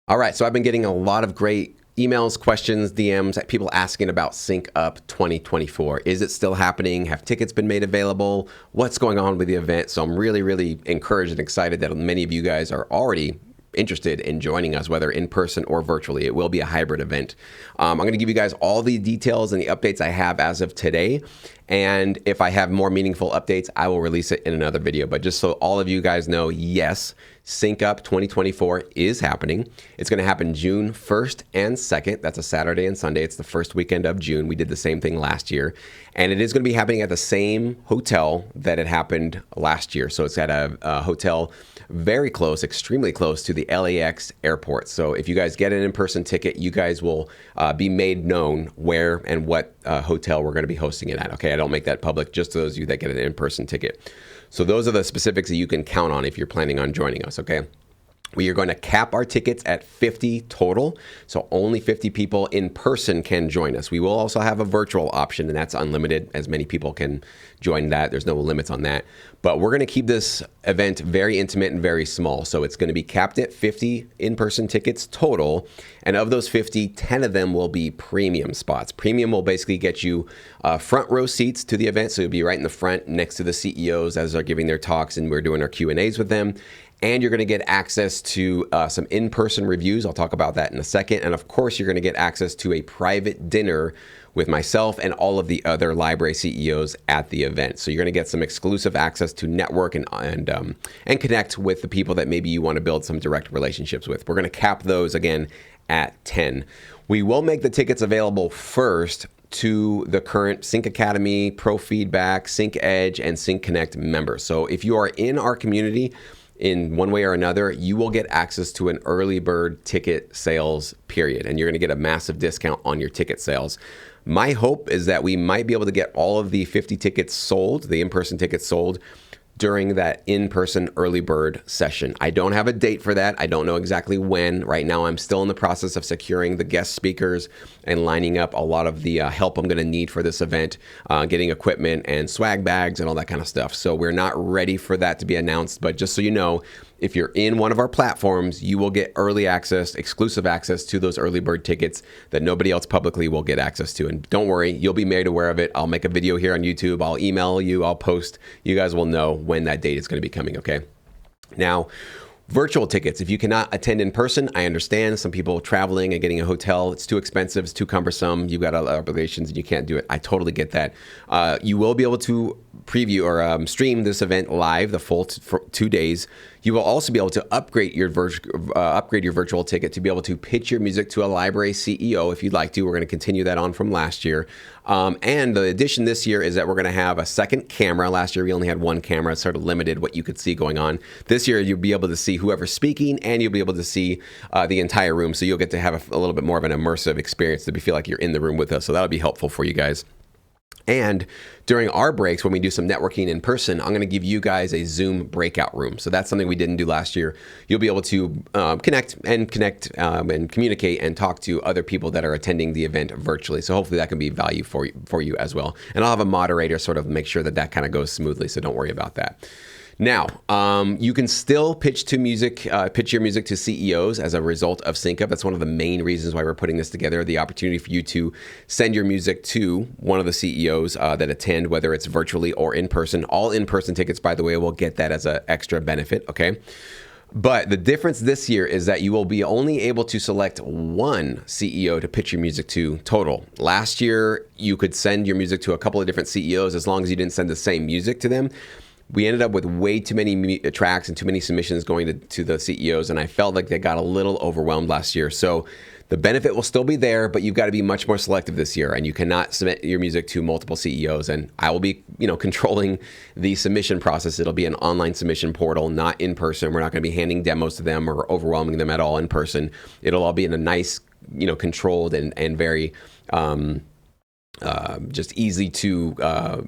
All right, so I've been getting a lot of great emails, questions, DMs, people asking about SyncUp 2024. Is it still happening? Have tickets been made available? What's going on with the event? So I'm really, really encouraged and excited that many of you guys are already interested in joining us, whether in person or virtually. It will be a hybrid event. I'm going to give you guys all the details and the updates I have as of today. And if I have more meaningful updates, I will release it in another video. But just so all of you guys know, yes, SyncUp 2024 is happening. It's going to happen June 1st and 2nd. That's a Saturday and Sunday. It's the first weekend of June. We did the same thing last year. And it is going to be happening at the same hotel that it happened last year. So it's at a hotel very close, extremely close to the LAX airport. So if you guys get an in-person ticket, you guys will be made known where and what hotel we're going to be hosting it at. Okay, I don't make that public, just to those of you that get an in-person ticket. So those are the specifics that you can count on if you're planning on joining us, okay? We are going to cap our tickets at 50 total, so only 50 people in person can join us. We will also have a virtual option, and that's unlimited. As many people can join that. There's no limits on that. But we're going to keep this event very intimate and very small. So it's going to be capped at 50 in-person tickets total, and of those 50, 10 of them will be premium spots. Premium will basically get you front row seats to the event, so you'll be right in the front next to the CEOs as they're giving their talks, and we're doing our Q&As with them. And you're going to get access to some in-person reviews. I'll talk about that in a second. And of course, you're going to get access to a private dinner with myself and all of the other library CEOs at the event. So you're going to get some exclusive access to network and connect with the people that maybe you want to build some direct relationships with. We're going to cap those again at 10. We will make the tickets available first to the current Sync Academy, Pro Feedback, Sync Edge, and Sync Connect members. So if you are in our community, in one way or another, you will get access to an early bird ticket sales period, and you're going to get a massive discount on your ticket sales. My hope is that we might be able to get all of the 50 tickets sold, the in-person tickets sold, during that in-person early bird session. I don't have a date for that. I don't know exactly when. Right now, I'm still in the process of securing the guest speakers and lining up a lot of the help I'm going to need for this event, getting equipment and swag bags and all that kind of stuff. So we're not ready for that to be announced, but just so you know, if you're in one of our platforms, you will get early access, exclusive access to those early bird tickets that nobody else publicly will get access to. And don't worry, you'll be made aware of it. I'll make a video here on YouTube. I'll email you. I'll post. You guys will know when that date is going to be coming, okay? Now, virtual tickets. If you cannot attend in person, I understand. Some people traveling and getting a hotel, it's too expensive, it's too cumbersome. You've got other obligations and you can't do it. I totally get that. You will be able to preview or stream this event live the full 2 days. You will also be able to upgrade your virtual ticket to be able to pitch your music to a library CEO if you'd like to. We're going to continue that on from last year. And the addition this year is that we're going to have a second camera. Last year, we only had one camera. It sort of limited what you could see going on. This year, you'll be able to see whoever's speaking, and you'll be able to see the entire room. So you'll get to have a little bit more of an immersive experience to feel like you're in the room with us. So that'll be helpful for you guys. And during our breaks, when we do some networking in person, I'm going to give you guys a Zoom breakout room. So that's something we didn't do last year. You'll be able to connect and communicate and talk to other people that are attending the event virtually. So hopefully that can be value for you as well. And I'll have a moderator sort of make sure that kind of goes smoothly. So don't worry about that. Now, you can still pitch your music to CEOs as a result of SyncUp. That's one of the main reasons why we're putting this together, the opportunity for you to send your music to one of the CEOs that attend, whether it's virtually or in person. All in-person tickets, by the way, will get that as an extra benefit, okay? But the difference this year is that you will be only able to select one CEO to pitch your music to total. Last year, you could send your music to a couple of different CEOs as long as you didn't send the same music to them. We ended up with way too many tracks and too many submissions going to the CEOs, and I felt like they got a little overwhelmed last year. So the benefit will still be there, but you've got to be much more selective this year, and you cannot submit your music to multiple CEOs. And I will be, controlling the submission process. It'll be an online submission portal, not in person. We're not going to be handing demos to them or overwhelming them at all in person. It'll all be in a nice, controlled and very just easy to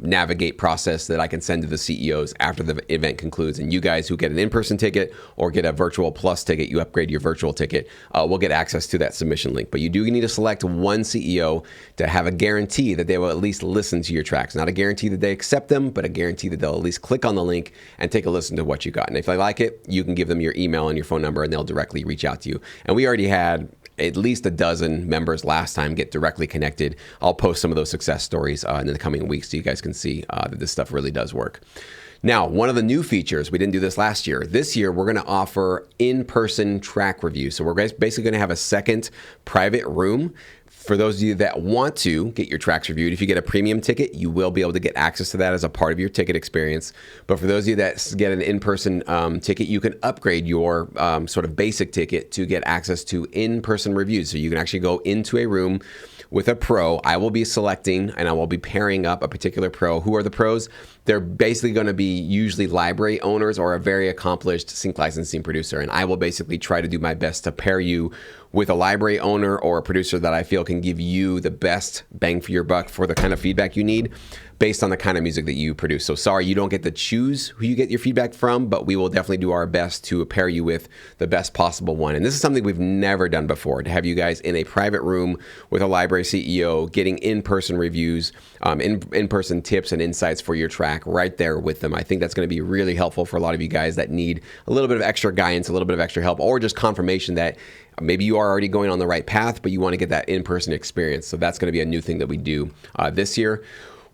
navigate process that I can send to the CEOs after the event concludes. And you guys who get an in-person ticket or get a virtual plus ticket, you upgrade your virtual ticket, will get access to that submission link. But you do need to select one CEO to have a guarantee that they will at least listen to your tracks. Not a guarantee that they accept them, but a guarantee that they'll at least click on the link and take a listen to what you got. And if they like it, you can give them your email and your phone number and they'll directly reach out to you. And we already had at least a dozen members last time get directly connected. I'll post some of those success stories in the coming weeks so you guys can see that this stuff really does work. Now, one of the new features, we didn't do this last year. This year, we're going to offer in-person track reviews. So we're basically going to have a second private room for those of you that want to get your tracks reviewed. If you get a premium ticket, you will be able to get access to that as a part of your ticket experience. But for those of you that get an in-person ticket, you can upgrade your sort of basic ticket to get access to in-person reviews. So you can actually go into a room with a pro. I will be selecting and I will be pairing up a particular pro. Who are the pros? They're basically going to be usually library owners or a very accomplished sync licensing producer. And I will basically try to do my best to pair you with a library owner or a producer that I feel can give you the best bang for your buck for the kind of feedback you need based on the kind of music that you produce. So sorry, you don't get to choose who you get your feedback from, but we will definitely do our best to pair you with the best possible one. And this is something we've never done before, to have you guys in a private room with a library CEO getting in-person reviews, in-person tips and insights for your track right there with them. I think that's going to be really helpful for a lot of you guys that need a little bit of extra guidance, a little bit of extra help, or just confirmation that maybe you are already going on the right path, but you want to get that in-person experience. So that's going to be a new thing that we do this year.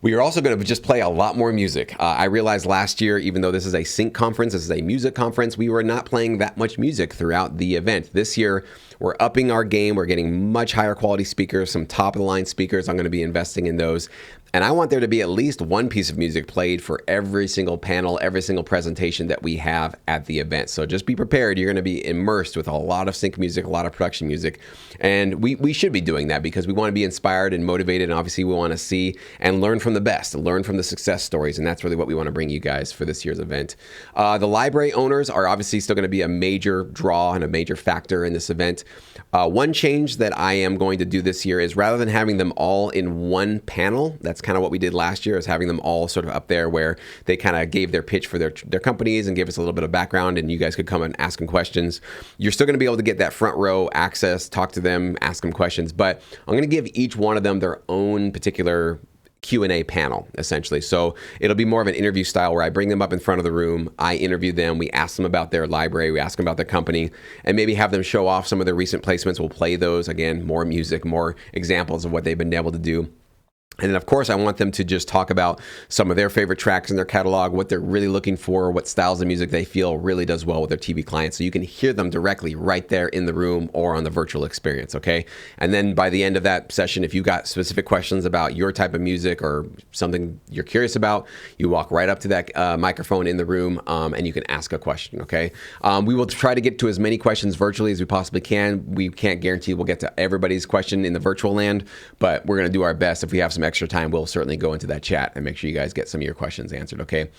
We are also going to just play a lot more music. I realized last year, even though this is a sync conference, this is a music conference, we were not playing that much music throughout the event. This year, we're upping our game. We're getting much higher quality speakers, some top of the line speakers. I'm going to be investing in those. And I want there to be at least one piece of music played for every single panel, every single presentation that we have at the event. So just be prepared. You're going to be immersed with a lot of sync music, a lot of production music. And we should be doing that because we want to be inspired and motivated. And obviously we want to see and learn from the best, learn from the success stories. And that's really what we want to bring you guys for this year's event. The library owners are obviously still going to be a major draw and a major factor in this event. One change that I am going to do this year is rather than having them all in one panel, that's kind of what we did last year, is having them all sort of up there where they kind of gave their pitch for their companies and gave us a little bit of background and you guys could come and ask them questions. You're still going to be able to get that front row access, talk to them, ask them questions, but I'm going to give each one of them their own particular Q&A panel, essentially. So it'll be more of an interview style where I bring them up in front of the room, I interview them, we ask them about their library, we ask them about their company, and maybe have them show off some of their recent placements. We'll play those, again, more music, more examples of what they've been able to do. And then, of course, I want them to just talk about some of their favorite tracks in their catalog, what they're really looking for, what styles of music they feel really does well with their TV clients. So you can hear them directly right there in the room or on the virtual experience, okay? And then by the end of that session, if you got specific questions about your type of music or something you're curious about, you walk right up to that microphone in the room and you can ask a question, okay? We will try to get to as many questions virtually as we possibly can. We can't guarantee we'll get to everybody's question in the virtual land, but we're going to do our best. If we have some extra time, we'll certainly go into that chat and make sure you guys get some of your questions answered, okay?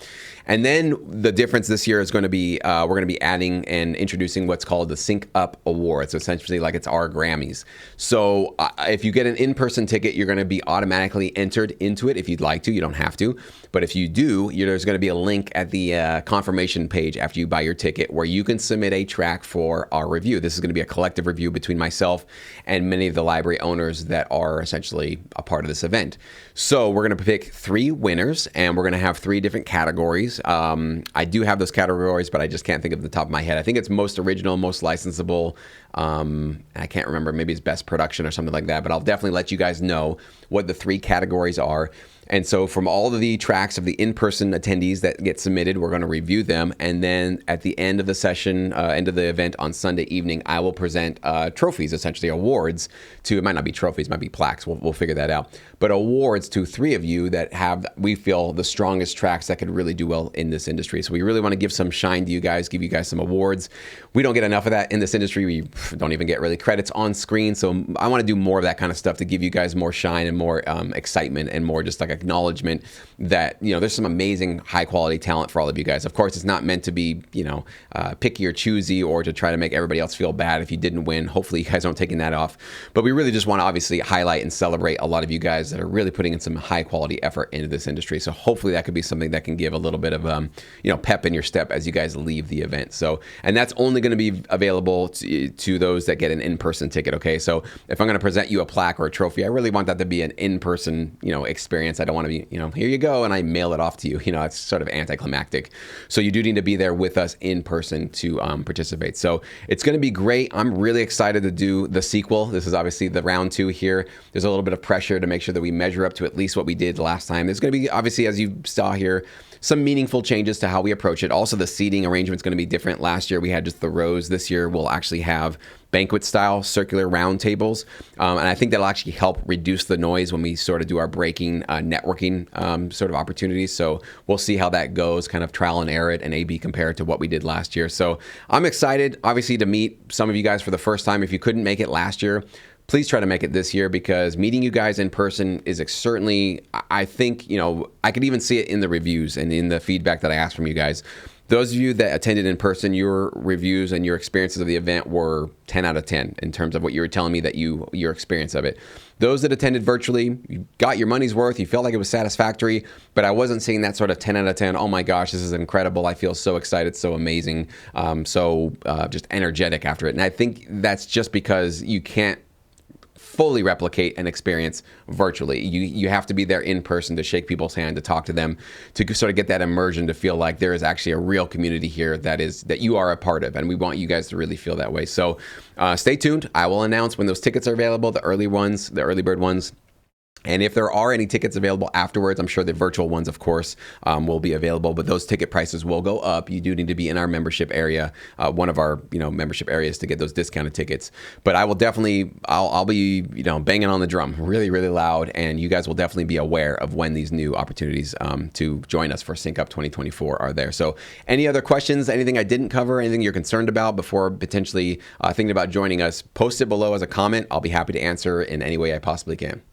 And then the difference this year is going to be, we're going to be adding and introducing what's called the SyncUp Awards. So essentially like it's our Grammys. So if you get an in-person ticket, you're going to be automatically entered into it if you'd like to. You don't have to. But if you do, there's going to be a link at the confirmation page after you buy your ticket where you can submit a track for our review. This is going to be a collective review between myself and many of the library owners that are essentially a part of this event. So we're going to pick 3 winners and we're going to have 3 different categories. I do have those categories, but I just can't think of the top of my head. I think it's most original, most licensable. I can't remember, maybe it's best production or something like that, but I'll definitely let you guys know what the 3 categories are. And so from all of the tracks of the in-person attendees that get submitted, we're going to review them. And then at the end of the session, end of the event on Sunday evening, I will present trophies, essentially awards to, it might not be trophies, it might be plaques. We'll figure that out. But awards to 3 of you that have, we feel, the strongest tracks that could really do well in this industry. So we really want to give some shine to you guys, give you guys some awards. We don't get enough of that in this industry. don't even get really credits on screen. So I want to do more of that kind of stuff to give you guys more shine and more excitement and more just like acknowledgement that, there's some amazing high quality talent for all of you guys. Of course, it's not meant to be, picky or choosy or to try to make everybody else feel bad if you didn't win. Hopefully you guys aren't taking that off. But we really just want to obviously highlight and celebrate a lot of you guys that are really putting in some high quality effort into this industry. So hopefully that could be something that can give a little bit of, pep in your step as you guys leave the event. So, and that's only going to be available to those that get an in-person ticket. Okay. So if I'm going to present you a plaque or a trophy, I really want that to be an in-person, experience. I don't want to be, here you go, and I mail it off to you. It's sort of anticlimactic. So you do need to be there with us in person to participate. So it's going to be great. I'm really excited to do the sequel. This is obviously the round 2 here. There's a little bit of pressure to make sure that we measure up to at least what we did last time. There's going to be, obviously, as you saw here, some meaningful changes to how we approach it. Also, the seating arrangement is going to be different. Last year, we had just the rows. This year, we'll actually have banquet-style circular round tables. And I think that'll actually help reduce the noise when we sort of do our breaking, networking sort of opportunities. So we'll see how that goes, kind of trial and error it and A/B compare it to what we did last year. So I'm excited, obviously, to meet some of you guys for the first time. If you couldn't make it last year, please try to make it this year, because meeting you guys in person is certainly, I think, I could even see it in the reviews and in the feedback that I asked from you guys. Those of you that attended in person, your reviews and your experiences of the event were 10 out of 10 in terms of what you were telling me that your experience of it. Those that attended virtually, you got your money's worth, you felt like it was satisfactory, but I wasn't seeing that sort of 10 out of 10, oh my gosh, this is incredible, I feel so excited, so amazing, so just energetic after it. And I think that's just because you can't fully replicate an experience virtually. You have to be there in person to shake people's hand, to talk to them, to sort of get that immersion, to feel like there is actually a real community here that you are a part of, and we want you guys to really feel that way. So stay tuned. I will announce when those tickets are available, the early bird ones. And if there are any tickets available afterwards, I'm sure the virtual ones, of course, will be available, but those ticket prices will go up. You do need to be in our membership area, one of our, membership areas, to get those discounted tickets. But I will definitely, I'll be, banging on the drum really, really loud, and you guys will definitely be aware of when these new opportunities to join us for SyncUp 2024 are there. So any other questions, anything I didn't cover, anything you're concerned about before potentially thinking about joining us, post it below as a comment. I'll be happy to answer in any way I possibly can.